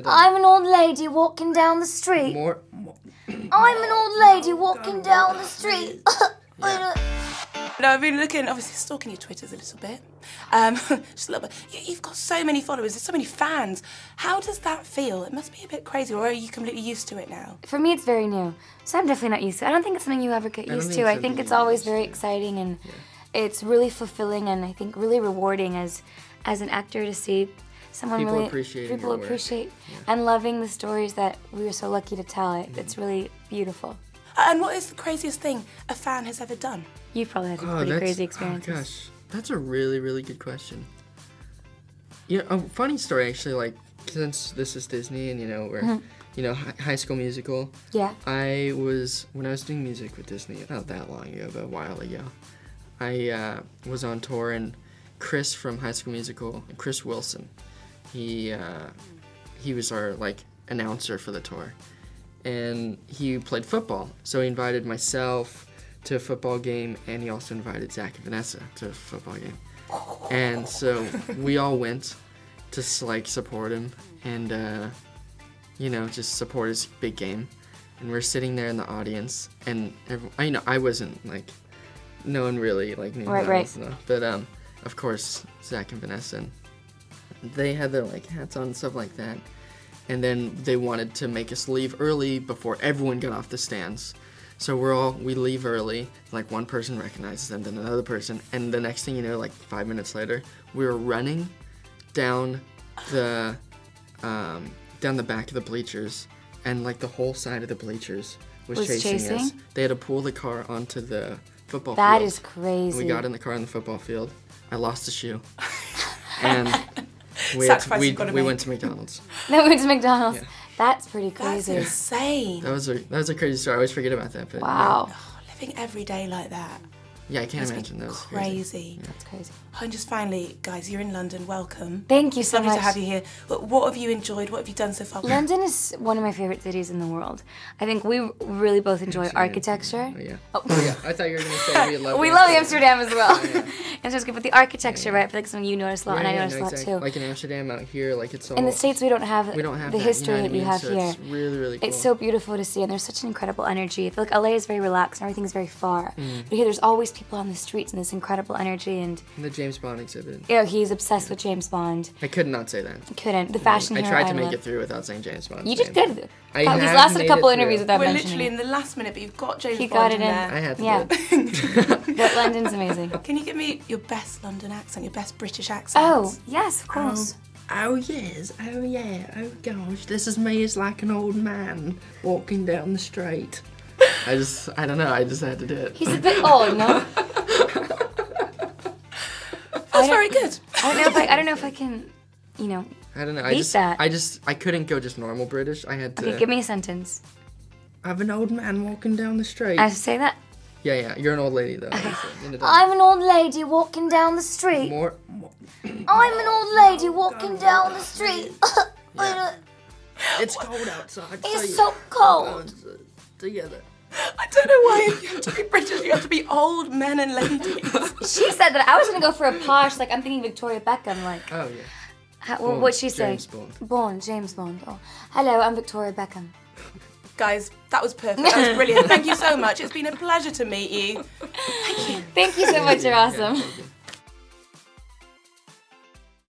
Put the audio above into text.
I'm an old lady walking down the street. More. I'm an old lady walking down the street. Yeah. No, I've been looking, obviously stalking your Twitters a little bit. Just a little bit. You've got so many followers, there's so many fans. How does that feel? It must be a bit crazy, or are you completely used to it now? For me, it's very new, so I'm definitely not used to it. I don't think it's something you ever get used to. I think it's always very exciting, and it's really fulfilling, and I think really rewarding as an actor to see someone people appreciate and loving the stories that we were so lucky to tell. It's really beautiful. And what is the craziest thing a fan has ever done? You've probably had some pretty crazy experiences. Oh gosh, that's a really, really good question. You know, a funny story actually, like, since this is Disney and, you know, we're, you know, High School Musical. Yeah. When I was doing music with Disney, not that long ago, but a while ago, I was on tour, and Chris from High School Musical, Chris Wilson, he was our, like, announcer for the tour. And he played football, so he invited myself to a football game, and he also invited Zac and Vanessa to a football game. And so we all went to, like, support him and, you know, just support his big game. And we're sitting there in the audience, and you know, I wasn't, like, no one really, like, knew right. But, of course, Zac and Vanessa, and they had their, like, hats on and stuff like that. And then they wanted to make us leave early before everyone got off the stands. So we leave early, like one person recognizes them, then another person, and the next thing you know, like 5 minutes later, we were running down the back of the bleachers, and like the whole side of the bleachers was chasing us. They had to pull the car onto the football field. That is crazy. We got in the car on the football field. I lost a shoe. And we went to McDonald's. No, we went to McDonald's. Yeah. That's pretty crazy. That's insane. That was a crazy story. I always forget about that. But wow. Yeah. Oh, living every day like that. Yeah, I can't imagine. That was crazy. Yeah. That's crazy. And just finally, guys, you're in London. Welcome. Thank you so much. Lovely to have you here. What have you enjoyed? What have you done so far? London is one of my favorite cities in the world. I think we really both enjoy architecture. Oh, yeah. Oh, yeah. I thought you were going to say we love we love Amsterdam as well. Amsterdam's good, but the architecture, right? I feel like something you notice a lot, and I notice a lot too. Like in Amsterdam out here, like it's all... In the States, we don't have the history that you have here. It's really, really cool. It's so beautiful to see, and there's such an incredible energy. I feel like LA is very relaxed, and everything's very far. But here, there's always people on the streets, and this incredible energy, and the James Bond exhibit. You know, he's obsessed with James Bond. I could not say that. Couldn't. The fashion hero. I tried to make it through without saying James Bond. You did good. He's lasted a couple interviews without We're mentioning literally it. in the last minute, but you've got James Bond got it in there. I had to do it. But London's amazing. Can you give me your best London accent, your best British accent? Oh, yes, of course. Oh yes, oh yeah, oh gosh, this is me as like an old man walking down the street. I don't know, I just had to do it. He's a bit old, no? That's very good. I don't know if I can, you know, I don't know, I couldn't go just normal British, I had to... Okay, give me a sentence. I'm an old man walking down the street. I have to say that? Yeah, you're an old lady though. I'm an old lady walking down the street. More. I'm an old lady walking down the street. Yeah. It's cold outside. It's so cold. Together. I don't know why if you have to be British, you have to be old men and ladies. She said that. I was going to go for a posh, like I'm thinking Victoria Beckham, like. Oh, yeah. What'd she say? James Bond. Oh. Hello, I'm Victoria Beckham. Guys, that was perfect. That was brilliant. Thank you so much. It's been a pleasure to meet you. Thank you. Thank you so much. You're awesome. Yeah,